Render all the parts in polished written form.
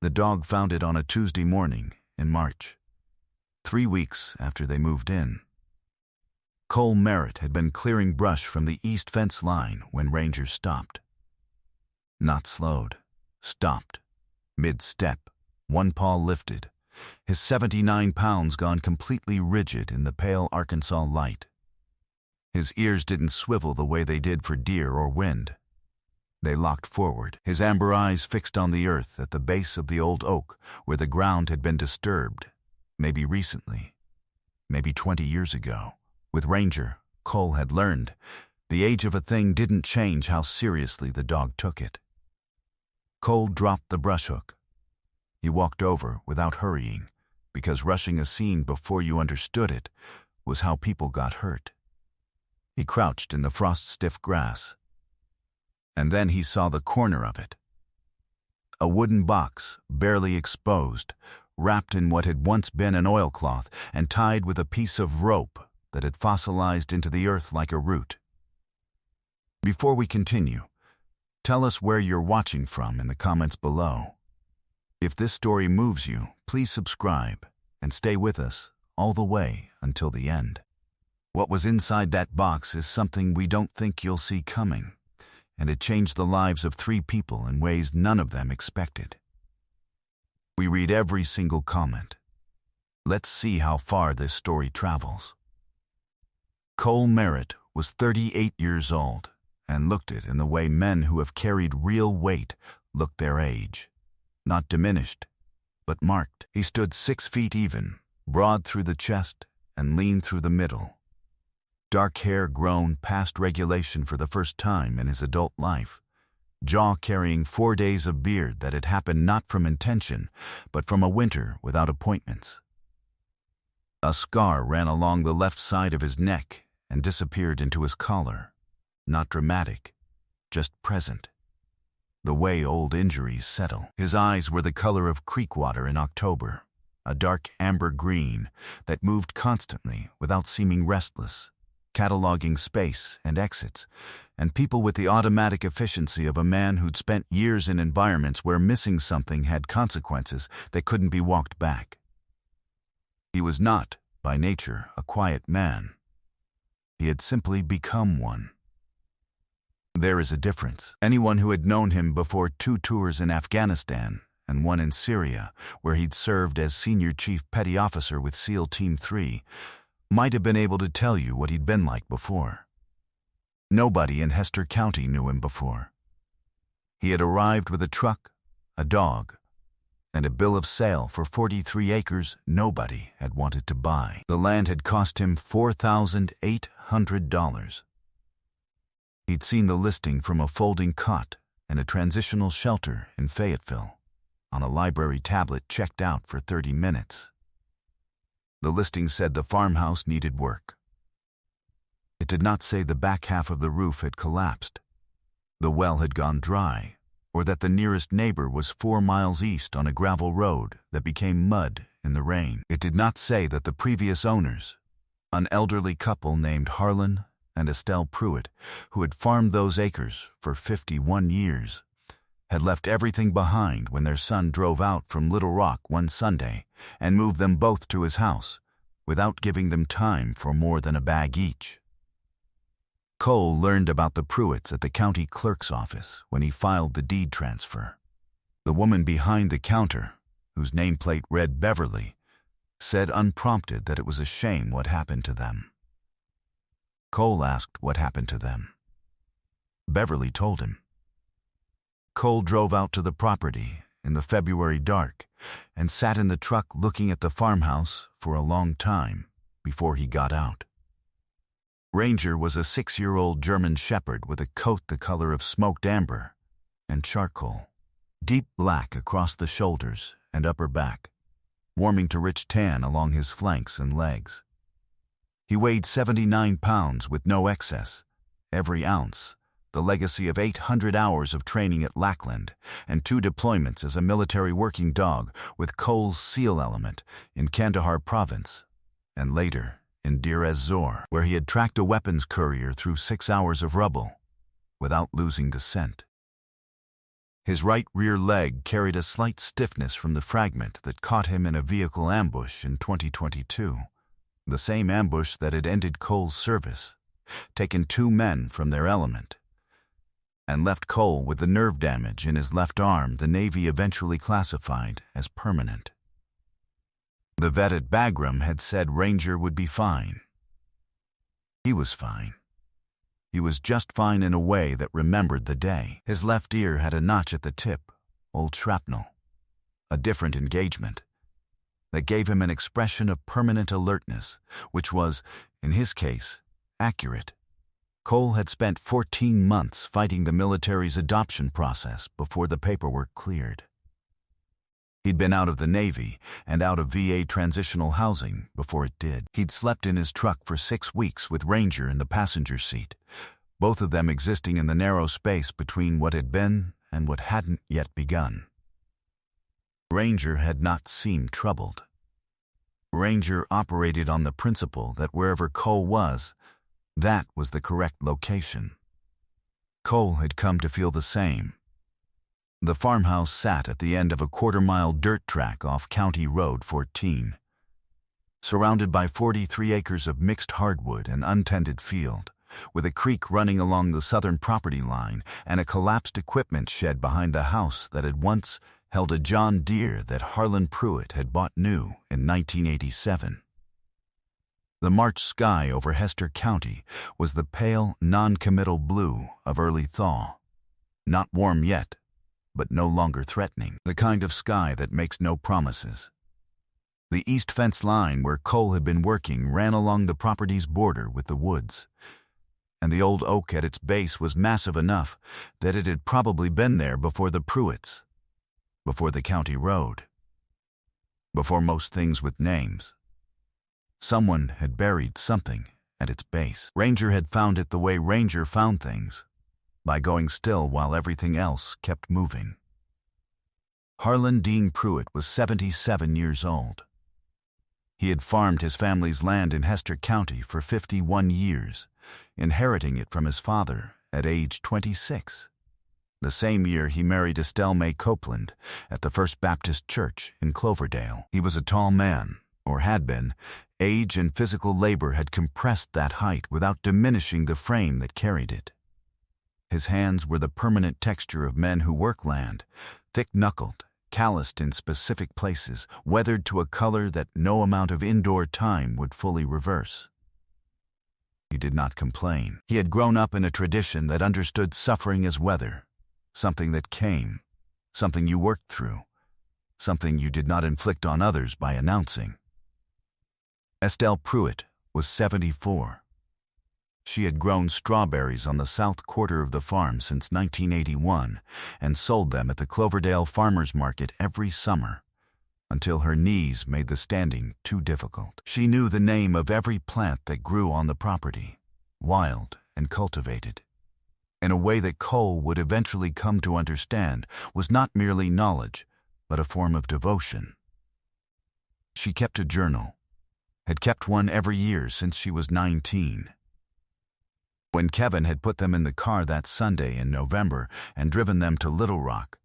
The dog found it on a Tuesday morning in March, 3 weeks after they moved in. Cole Merritt had been clearing brush from the east fence line when Ranger stopped. Not slowed, stopped, mid-step, one paw lifted, his 79 pounds gone completely rigid in the pale Arkansas light. His ears didn't swivel the way they did for deer or wind. They locked forward, his amber eyes fixed on the earth at the base of the old oak where the ground had been disturbed, maybe recently, maybe 20 years ago. With Ranger, Cole had learned, the age of a thing didn't change how seriously the dog took it. Cole dropped the brush hook. He walked over without hurrying, because rushing a scene before you understood it was how people got hurt. He crouched in the frost-stiff grass. And then he saw the corner of it. A wooden box, barely exposed, wrapped in what had once been an oilcloth and tied with a piece of rope that had fossilized into the earth like a root. Before we continue, tell us where you're watching from in the comments below. If this story moves you, please subscribe and stay with us all the way until the end. What was inside that box is something we don't think you'll see coming, and it changed the lives of 3 people in ways none of them expected. We read every single comment. Let's see how far this story travels. Cole Merritt was 38 years old and looked it in the way men who have carried real weight look their age. Not diminished, but marked. He stood 6 feet even, broad through the chest and lean through the middle. Dark hair grown past regulation for the first time in his adult life. Jaw carrying 4 days of beard that had happened not from intention, but from a winter without appointments. A scar ran along the left side of his neck and disappeared into his collar. Not dramatic, just present. The way old injuries settle. His eyes were the color of creek water in October, a dark amber green that moved constantly without seeming restless, cataloging space and exits, and people with the automatic efficiency of a man who'd spent years in environments where missing something had consequences that couldn't be walked back. He was not, by nature, a quiet man. He had simply become one. There is a difference. Anyone who had known him before 2 tours in Afghanistan and one in Syria, where he'd served as Senior Chief Petty Officer with SEAL Team 3, might have been able to tell you what he'd been like before. Nobody in Hester County knew him before. He had arrived with a truck, a dog, and a bill of sale for 43 acres nobody had wanted to buy. The land had cost him $4,800. He'd seen the listing from a folding cot and a transitional shelter in Fayetteville, on a library tablet checked out for 30 minutes. The listing said the farmhouse needed work. It did not say the back half of the roof had collapsed, the well had gone dry, or that the nearest neighbor was 4 miles east on a gravel road that became mud in the rain. It did not say that the previous owners, an elderly couple named Harlan and Estelle Pruitt, who had farmed those acres for 51 years, had left everything behind when their son drove out from Little Rock one Sunday and moved them both to his house without giving them time for more than a bag each. Cole learned about the Pruitts at the county clerk's office when he filed the deed transfer. The woman behind the counter, whose nameplate read Beverly, said unprompted that it was a shame what happened to them. Cole asked what happened to them. Beverly told him. Cole drove out to the property in the February dark and sat in the truck looking at the farmhouse for a long time before he got out. Ranger was a 6-year-old German Shepherd with a coat the color of smoked amber and charcoal, deep black across the shoulders and upper back, warming to rich tan along his flanks and legs. He weighed 79 pounds with no excess, every ounce, the legacy of 800 hours of training at Lackland and 2 deployments as a military working dog with Cole's SEAL element in Kandahar province, and later in Deir ez-Zor, where he had tracked a weapons courier through 6 hours of rubble without losing the scent. His right rear leg carried a slight stiffness from the fragment that caught him in a vehicle ambush in 2022, the same ambush that had ended Cole's service, taken 2 men from their element, and left Cole with the nerve damage in his left arm the Navy eventually classified as permanent. The vet at Bagram had said Ranger would be fine. He was fine. He was just fine in a way that remembered the day. His left ear had a notch at the tip, old shrapnel, a different engagement, that gave him an expression of permanent alertness, which was, in his case, accurate. Cole had spent 14 months fighting the military's adoption process before the paperwork cleared. He'd been out of the Navy and out of VA transitional housing before it did. He'd slept in his truck for 6 weeks with Ranger in the passenger seat, both of them existing in the narrow space between what had been and what hadn't yet begun. Ranger had not seemed troubled. Ranger operated on the principle that wherever Cole was, that was the correct location. Cole had come to feel the same. The farmhouse sat at the end of a quarter-mile dirt track off County Road 14, surrounded by 43 acres of mixed hardwood and untended field, with a creek running along the southern property line and a collapsed equipment shed behind the house that had once held a John Deere that Harlan Pruitt had bought new in 1987. The March sky over Hester County was the pale, non-committal blue of early thaw, not warm yet, but no longer threatening, the kind of sky that makes no promises. The east fence line where Cole had been working ran along the property's border with the woods, and the old oak at its base was massive enough that it had probably been there before the Pruitts, before the county road, before most things with names. Someone had buried something at its base. Ranger had found it the way Ranger found things, by going still while everything else kept moving. Harlan Dean Pruitt was 77 years old. He had farmed his family's land in Hester County for 51 years, inheriting it from his father at age 26. The same year he married Estelle Mae Copeland at the First Baptist Church in Cloverdale. He was a tall man, or had been. Age and physical labor had compressed that height without diminishing the frame that carried it. His hands were the permanent texture of men who work land, thick-knuckled, calloused in specific places, weathered to a color that no amount of indoor time would fully reverse. He did not complain. He had grown up in a tradition that understood suffering as weather, something that came, something you worked through, something you did not inflict on others by announcing. Estelle Pruitt was 74. She had grown strawberries on the south quarter of the farm since 1981 and sold them at the Cloverdale Farmers Market every summer, until her knees made the standing too difficult. She knew the name of every plant that grew on the property, wild and cultivated, in a way that Cole would eventually come to understand was not merely knowledge, but a form of devotion. She kept a journal, had kept one every year since she was 19. When Kevin had put them in the car that Sunday in November and driven them to Little Rock,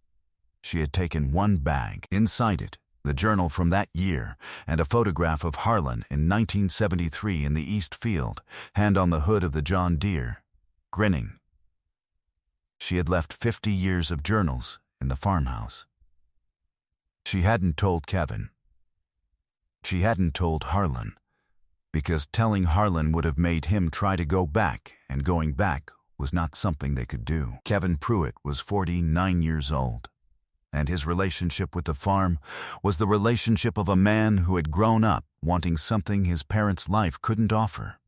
she had taken one bag. Inside it, the journal from that year and a photograph of Harlan in 1973 in the East Field, hand on the hood of the John Deere, grinning. She had left 50 years of journals in the farmhouse. She hadn't told Kevin. She hadn't told Harlan, because telling Harlan would have made him try to go back, and going back was not something they could do. Kevin Pruitt was 49 years old, and his relationship with the farm was the relationship of a man who had grown up wanting something his parents' life couldn't offer,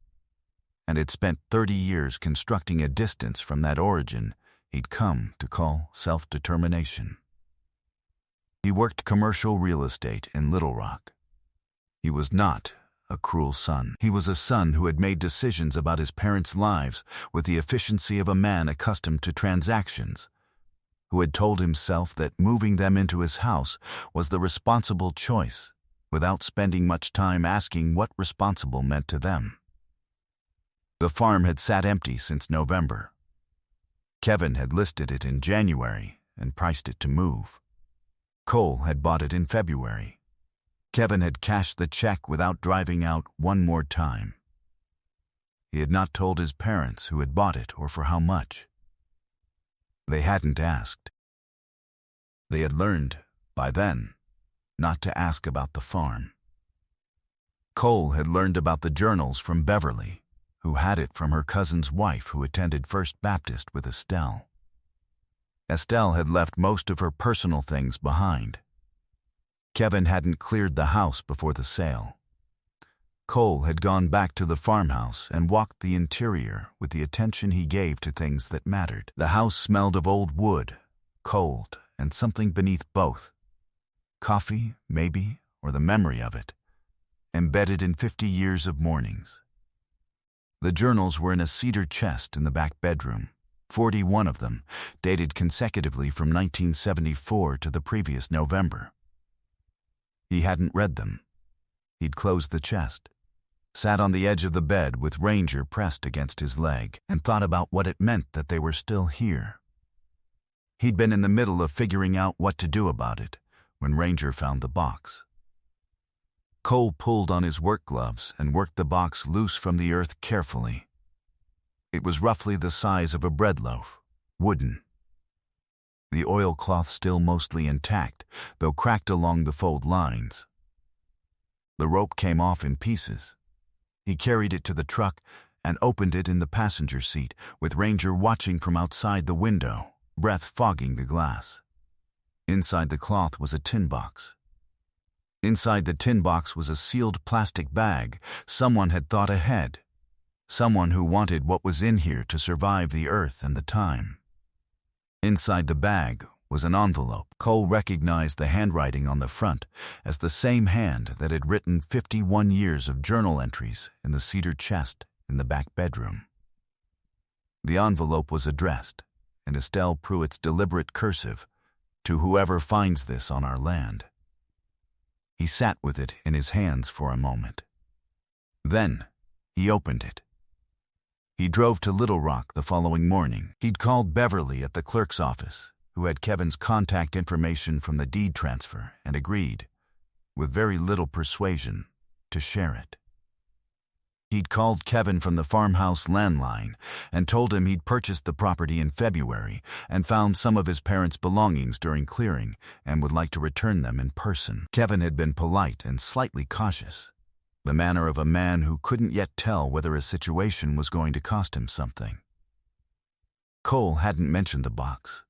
and had spent 30 years constructing a distance from that origin he'd come to call self-determination. He worked commercial real estate in Little Rock. He was not a cruel son. He was a son who had made decisions about his parents' lives with the efficiency of a man accustomed to transactions, who had told himself that moving them into his house was the responsible choice, without spending much time asking what responsible meant to them. The farm had sat empty since November. Kevin had listed it in January and priced it to move. Cole had bought it in February. Kevin had cashed the check without driving out one more time. He had not told his parents who had bought it or for how much. They hadn't asked. They had learned, by then, not to ask about the farm. Cole had learned about the journals from Beverly, who had it from her cousin's wife who attended First Baptist with Estelle. Estelle had left most of her personal things behind. Kevin hadn't cleared the house before the sale. Cole had gone back to the farmhouse and walked the interior with the attention he gave to things that mattered. The house smelled of old wood, cold, and something beneath both. Coffee, maybe, or the memory of it, embedded in 50 years of mornings. The journals were in a cedar chest in the back bedroom, 41 of them, dated consecutively from 1974 to the previous November. He hadn't read them. He'd closed the chest, sat on the edge of the bed with Ranger pressed against his leg, and thought about what it meant that they were still here. He'd been in the middle of figuring out what to do about it when Ranger found the box. Cole pulled on his work gloves and worked the box loose from the earth carefully. It was roughly the size of a bread loaf, wooden. The oilcloth still mostly intact, though cracked along the fold lines. The rope came off in pieces. He carried it to the truck and opened it in the passenger seat, with Ranger watching from outside the window, breath fogging the glass. Inside the cloth was a tin box. Inside the tin box was a sealed plastic bag. Someone had thought ahead. Someone who wanted what was in here to survive the earth and the time. Inside the bag was an envelope. Cole recognized the handwriting on the front as the same hand that had written 51 years of journal entries in the cedar chest in the back bedroom. The envelope was addressed, in Estelle Pruitt's deliberate cursive, to whoever finds this on our land. He sat with it in his hands for a moment. Then he opened it. He drove to Little Rock the following morning. He'd called Beverly at the clerk's office, who had Kevin's contact information from the deed transfer, and agreed, with very little persuasion, to share it. He'd called Kevin from the farmhouse landline and told him he'd purchased the property in February and found some of his parents' belongings during clearing and would like to return them in person. Kevin had been polite and slightly cautious, the manner of a man who couldn't yet tell whether a situation was going to cost him something. Cole hadn't mentioned the box.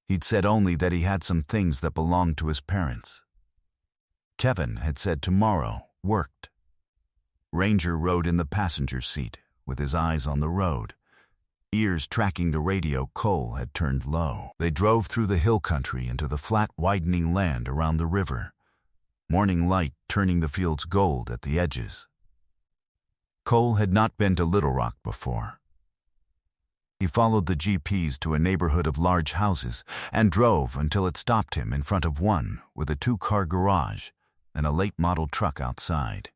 He'd said only that he had some things that belonged to his parents. Kevin had said tomorrow worked. Ranger rode in the passenger seat, with his eyes on the road. Ears tracking the radio, Cole had turned low. They drove through the hill country into the flat, widening land around the river, morning light turning the fields gold at the edges. Cole had not been to Little Rock before. He followed the GPS to a neighborhood of large houses and drove until it stopped him in front of one with a 2-car garage and a late-model truck outside.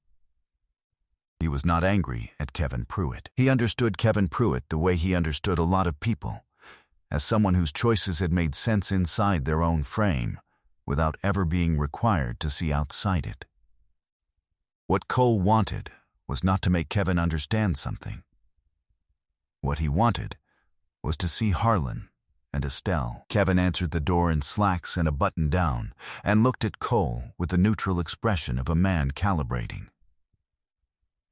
He was not angry at Kevin Pruitt. He understood Kevin Pruitt the way he understood a lot of people, as someone whose choices had made sense inside their own frame, without ever being required to see outside it. What Cole wanted was not to make Kevin understand something. What he wanted was to see Harlan and Estelle. Kevin answered the door in slacks and a button-down and looked at Cole with the neutral expression of a man calibrating.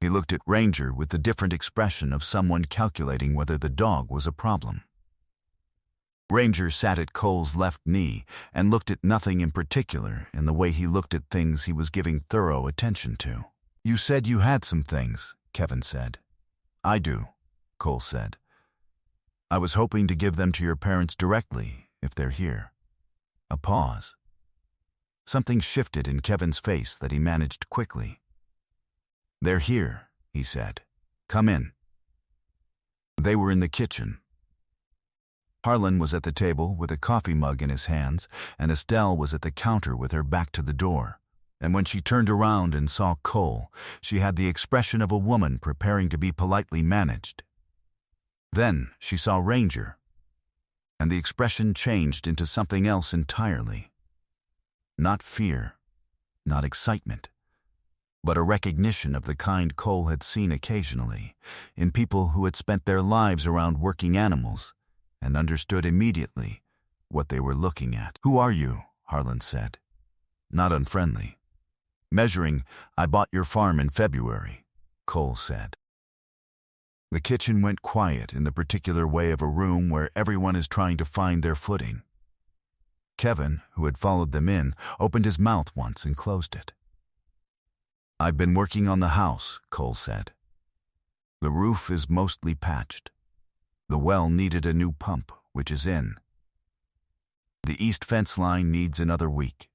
He looked at Ranger with the different expression of someone calculating whether the dog was a problem. Ranger sat at Cole's left knee and looked at nothing in particular in the way he looked at things he was giving thorough attention to. "You said you had some things," Kevin said. "I do," Cole said. "I was hoping to give them to your parents directly, if they're here." A pause. Something shifted in Kevin's face that he managed quickly. "They're here," he said. "Come in." They were in the kitchen. Harlan was at the table with a coffee mug in his hands, and Estelle was at the counter with her back to the door. And when she turned around and saw Cole, she had the expression of a woman preparing to be politely managed. Then she saw Ranger. and the expression changed into something else entirely. Not fear, not excitement, but a recognition of the kind Cole had seen occasionally in people who had spent their lives around working animals and understood immediately what they were looking at. "Who are you?" Harlan said. Not unfriendly. "Measuring, I bought your farm in February," Cole said. The kitchen went quiet in the particular way of a room where everyone is trying to find their footing. Kevin, who had followed them in, opened his mouth once and closed it. "I've been working on the house," Cole said. "The roof is mostly patched. The well needed a new pump, which is in. The east fence line needs another week."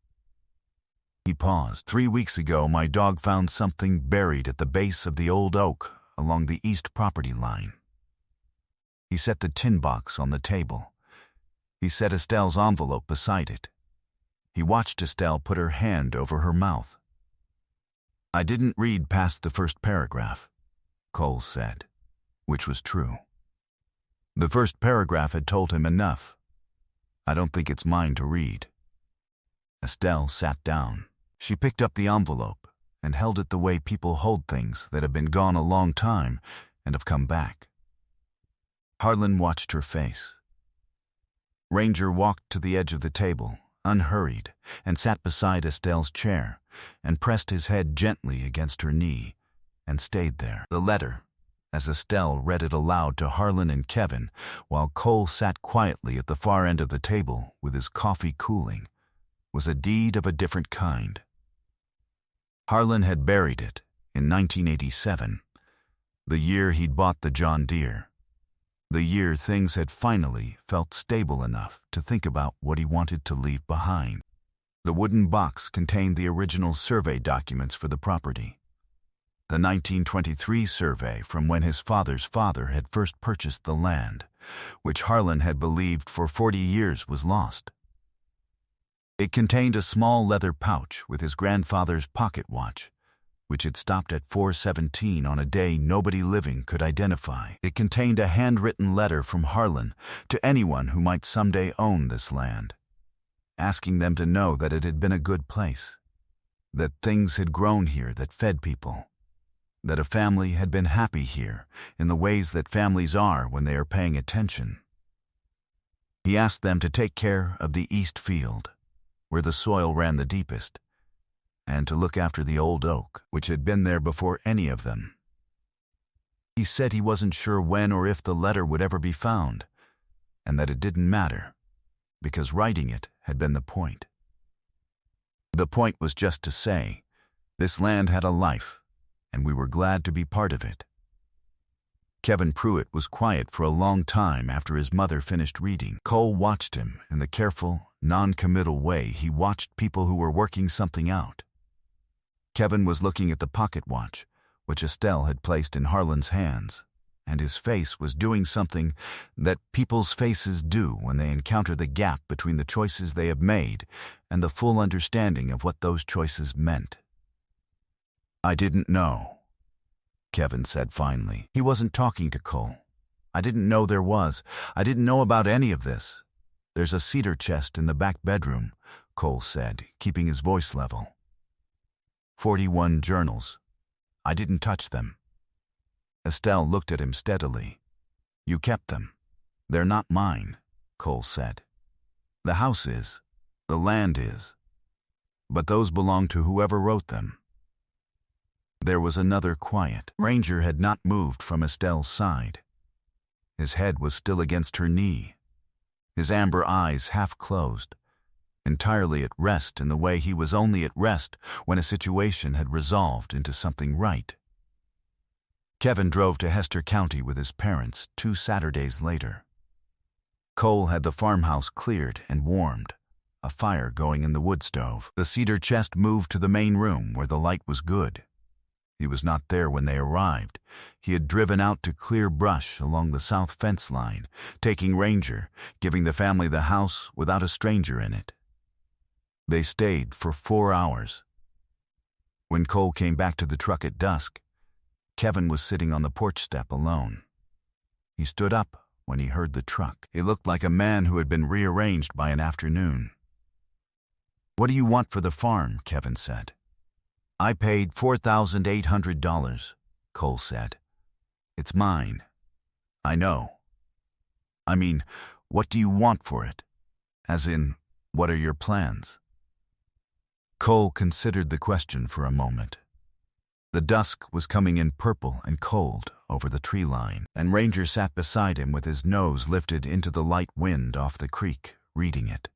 He paused. "3 weeks ago, my dog found something buried at the base of the old oak along the east property line." He set the tin box on the table. He set Estelle's envelope beside it. He watched Estelle put her hand over her mouth. "I didn't read past the first paragraph," Cole said, which was true. The first paragraph had told him enough. "I don't think it's mine to read." Estelle sat down. She picked up the envelope and held it the way people hold things that have been gone a long time and have come back. Harlan watched her face. Ranger walked to the edge of the table, unhurried, and sat beside Estelle's chair and pressed his head gently against her knee and stayed there. The letter, as Estelle read it aloud to Harlan and Kevin, while Cole sat quietly at the far end of the table with his coffee cooling, was a deed of a different kind. Harlan had buried it in 1987, the year he'd bought the John Deere, the year things had finally felt stable enough to think about what he wanted to leave behind. The wooden box contained the original survey documents for the property. The 1923 survey from when his father's father had first purchased the land, which Harlan had believed for 40 years was lost. It contained a small leather pouch with his grandfather's pocket watch, which had stopped at 4:17 on a day nobody living could identify. It contained a handwritten letter from Harlan to anyone who might someday own this land, asking them to know that it had been a good place, that things had grown here that fed people, that a family had been happy here in the ways that families are when they are paying attention. He asked them to take care of the east field, where the soil ran the deepest, and to look after the old oak, which had been there before any of them. He said he wasn't sure when or if the letter would ever be found, and that it didn't matter, because writing it had been the point. The point was just to say, this land had a life, and we were glad to be part of it. Kevin Pruitt was quiet for a long time after his mother finished reading. Cole watched him in the careful, non-committal way he watched people who were working something out. Kevin was looking at the pocket watch, which Estelle had placed in Harlan's hands, and his face was doing something that people's faces do when they encounter the gap between the choices they have made and the full understanding of what those choices meant. "I didn't know," Kevin said finally. He wasn't talking to Cole. "I didn't know there was. I didn't know about any of this. There's a cedar chest in the back bedroom," Cole said, keeping his voice level. 41 journals. I didn't touch them." Estelle looked at him steadily. "You kept them. They're not mine," Cole said. "The house is. The land is. But those belong to whoever wrote them." There was another quiet. Ranger had not moved from Estelle's side. His head was still against her knee, his amber eyes half closed, entirely at rest in the way he was only at rest when a situation had resolved into something right. Kevin drove to Hester County with his parents 2 Saturdays later. Cole had the farmhouse cleared and warmed, a fire going in the wood stove. The cedar chest moved to the main room where the light was good. He was not there when they arrived. He had driven out to clear brush along the south fence line, taking Ranger, giving the family the house without a stranger in it. They stayed for 4 hours. When Cole came back to the truck at dusk, Kevin was sitting on the porch step alone. He stood up when he heard the truck. He looked like a man who had been rearranged by an afternoon. "What do you want for the farm?" Kevin said. "I paid $4,800, Cole said. "It's mine." "I know. I mean, what do you want for it? As in, what are your plans?" Cole considered the question for a moment. The dusk was coming in purple and cold over the tree line, and Ranger sat beside him with his nose lifted into the light wind off the creek, reading it.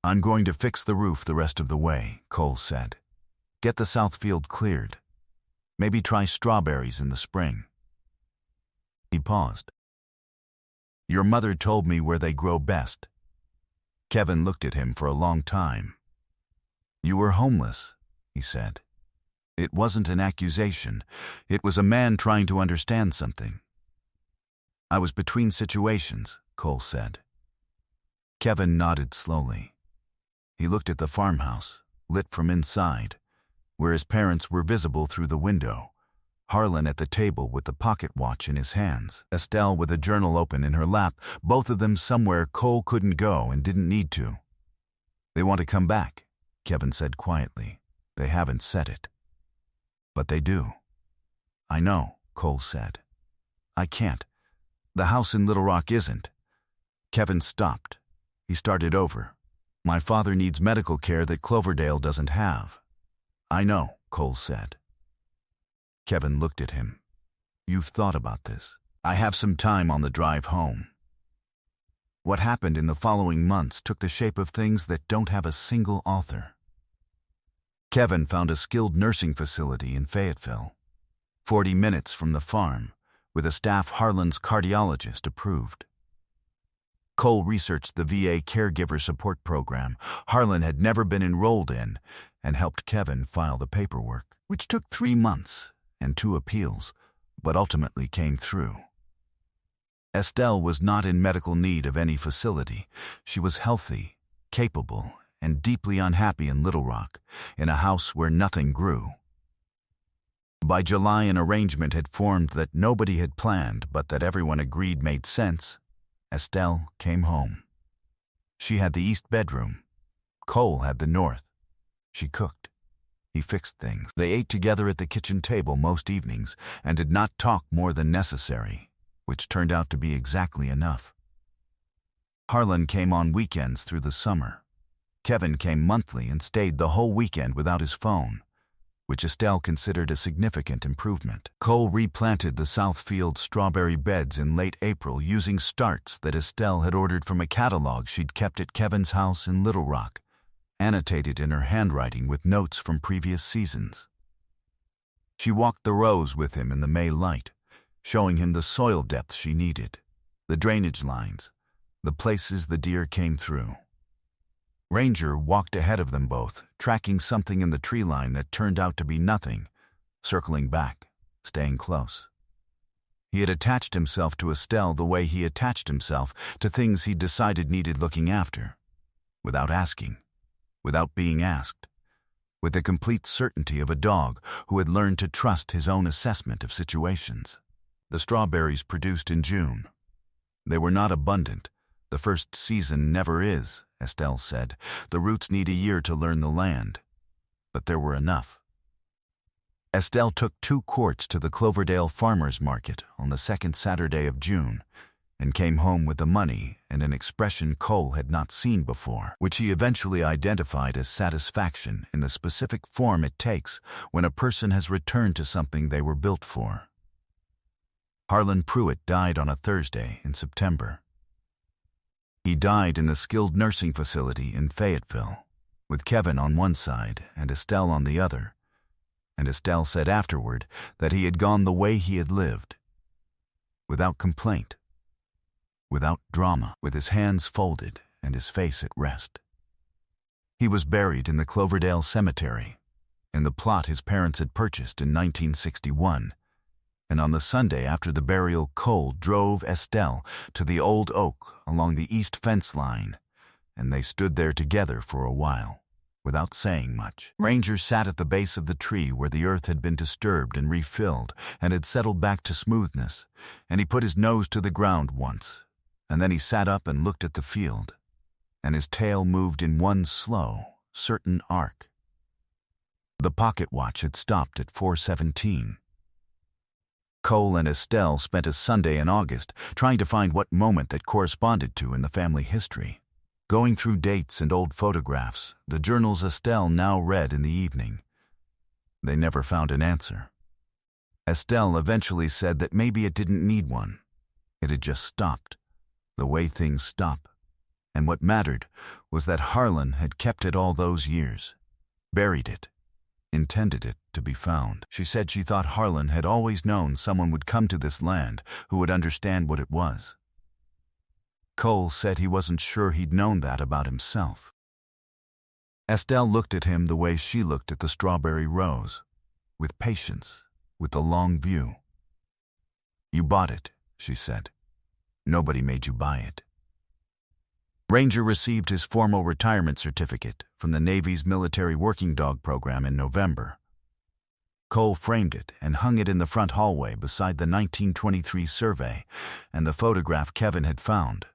"I'm going to fix the roof the rest of the way," Cole said. "Get the south field cleared. Maybe try strawberries in the spring." He paused. "Your mother told me where they grow best." Kevin looked at him for a long time. "You were homeless," he said. It wasn't an accusation. It was a man trying to understand something. "I was between situations," Cole said. Kevin nodded slowly. He looked at the farmhouse, lit from inside, where his parents were visible through the window, Harlan at the table with the pocket watch in his hands, Estelle with a journal open in her lap, both of them somewhere Cole couldn't go and didn't need to. "They want to come back," Kevin said quietly. "They haven't said it. But they do." "I know," Cole said. "I can't. The house in Little Rock isn't." Kevin stopped. He started over. "My father needs medical care that Cloverdale doesn't have." "I know," Cole said. Kevin looked at him. "You've thought about this. I have some time on the drive home." What happened in the following months took the shape of things that don't have a single author. Kevin found a skilled nursing facility in Fayetteville, 40 minutes from the farm, with a staff Harlan's cardiologist approved. Cole researched the VA caregiver support program Harlan had never been enrolled in and helped Kevin file the paperwork, which took 3 months and 2 appeals, but ultimately came through. Estelle was not in medical need of any facility. She was healthy, capable, and deeply unhappy in Little Rock, in a house where nothing grew. By July, an arrangement had formed that nobody had planned but that everyone agreed made sense. Estelle came home. She had the east bedroom. Cole had the north. She cooked. He fixed things. They ate together at the kitchen table most evenings and did not talk more than necessary, which turned out to be exactly enough. Harlan came on weekends through the summer. Kevin came monthly and stayed the whole weekend without his phone, which Estelle considered a significant improvement. Cole replanted the Southfield strawberry beds in late April using starts that Estelle had ordered from a catalog she'd kept at Kevin's house in Little Rock, annotated in her handwriting with notes from previous seasons. She walked the rows with him in the May light, showing him the soil depth she needed, the drainage lines, the places the deer came through. Ranger walked ahead of them both, tracking something in the tree line that turned out to be nothing, circling back, staying close. He had attached himself to Estelle the way he attached himself to things he decided needed looking after, without asking, without being asked, with the complete certainty of a dog who had learned to trust his own assessment of situations. The strawberries produced in June. They were not abundant. The first season never is, Estelle said. The roots need a year to learn the land. But there were enough. Estelle took 2 quarts to the Cloverdale Farmers Market on the second Saturday of June and came home with the money and an expression Cole had not seen before, which he eventually identified as satisfaction in the specific form it takes when a person has returned to something they were built for. Harlan Pruitt died on a Thursday in September. He died in the skilled nursing facility in Fayetteville, with Kevin on one side and Estelle on the other, and Estelle said afterward that he had gone the way he had lived, without complaint, without drama, with his hands folded and his face at rest. He was buried in the Cloverdale Cemetery, in the plot his parents had purchased in 1961, and on the Sunday after the burial, Cole drove Estelle to the old oak along the east fence line, and they stood there together for a while, without saying much. Ranger sat at the base of the tree where the earth had been disturbed and refilled and had settled back to smoothness, and he put his nose to the ground once, and then he sat up and looked at the field, and his tail moved in one slow, certain arc. The pocket watch had stopped at 4:17. Cole and Estelle spent a Sunday in August trying to find what moment that corresponded to in the family history. Going through dates and old photographs, the journals Estelle now read in the evening. They never found an answer. Estelle eventually said that maybe it didn't need one. It had just stopped, the way things stop. And what mattered was that Harlan had kept it all those years, buried it, intended it to be found. She said she thought Harlan had always known someone would come to this land who would understand what it was. Cole said he wasn't sure he'd known that about himself. Estelle looked at him the way she looked at the strawberry rose, with patience, with the long view. "You bought it," she said. "Nobody made you buy it." Ranger received his formal retirement certificate from the Navy's Military Working Dog Program in November. Cole framed it and hung it in the front hallway beside the 1923 survey and the photograph Kevin had found.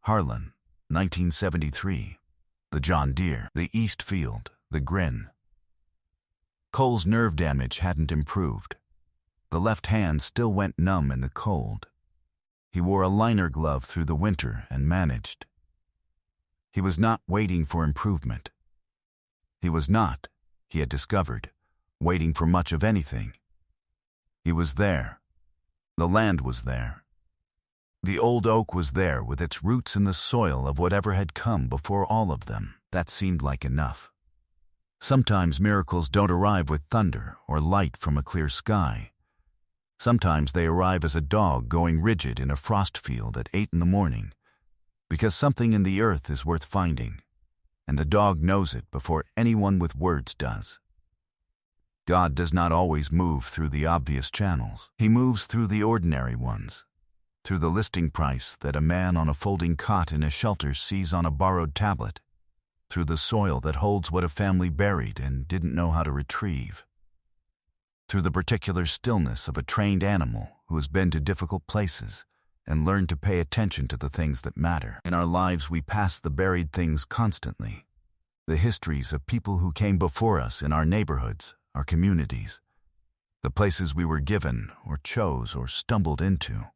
Harlan, 1973. The John Deere, the East Field, the grin. Cole's nerve damage hadn't improved. The left hand still went numb in the cold. He wore a liner glove through the winter and managed. He was not waiting for improvement. He was not, he had discovered, waiting for much of anything. He was there. The land was there. The old oak was there with its roots in the soil of whatever had come before all of them. That seemed like enough. Sometimes miracles don't arrive with thunder or light from a clear sky. Sometimes they arrive as a dog going rigid in a frost field at 8 in the morning, because something in the earth is worth finding, and the dog knows it before anyone with words does. God does not always move through the obvious channels. He moves through the ordinary ones, through the listing price that a man on a folding cot in a shelter sees on a borrowed tablet, through the soil that holds what a family buried and didn't know how to retrieve, through the particular stillness of a trained animal who has been to difficult places and learned to pay attention to the things that matter. In our lives, we pass the buried things constantly, the histories of people who came before us in our neighborhoods, our communities, the places we were given or chose or stumbled into.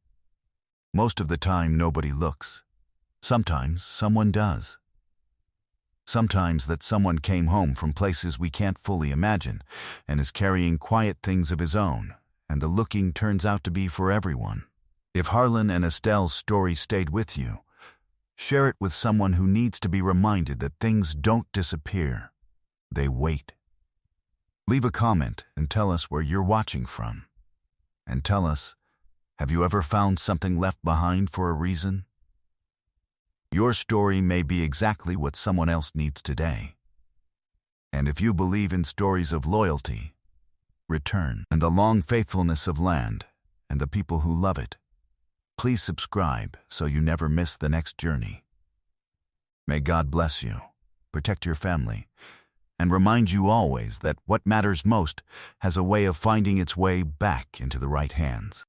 Most of the time, nobody looks. Sometimes, someone does. Sometimes that someone came home from places we can't fully imagine and is carrying quiet things of his own, and the looking turns out to be for everyone. If Harlan and Estelle's story stayed with you, share it with someone who needs to be reminded that things don't disappear. They wait. Leave a comment and tell us where you're watching from. And tell us, have you ever found something left behind for a reason? Your story may be exactly what someone else needs today. And if you believe in stories of loyalty, return, and the long faithfulness of land and the people who love it, please subscribe so you never miss the next journey. May God bless you, protect your family, and remind you always that what matters most has a way of finding its way back into the right hands.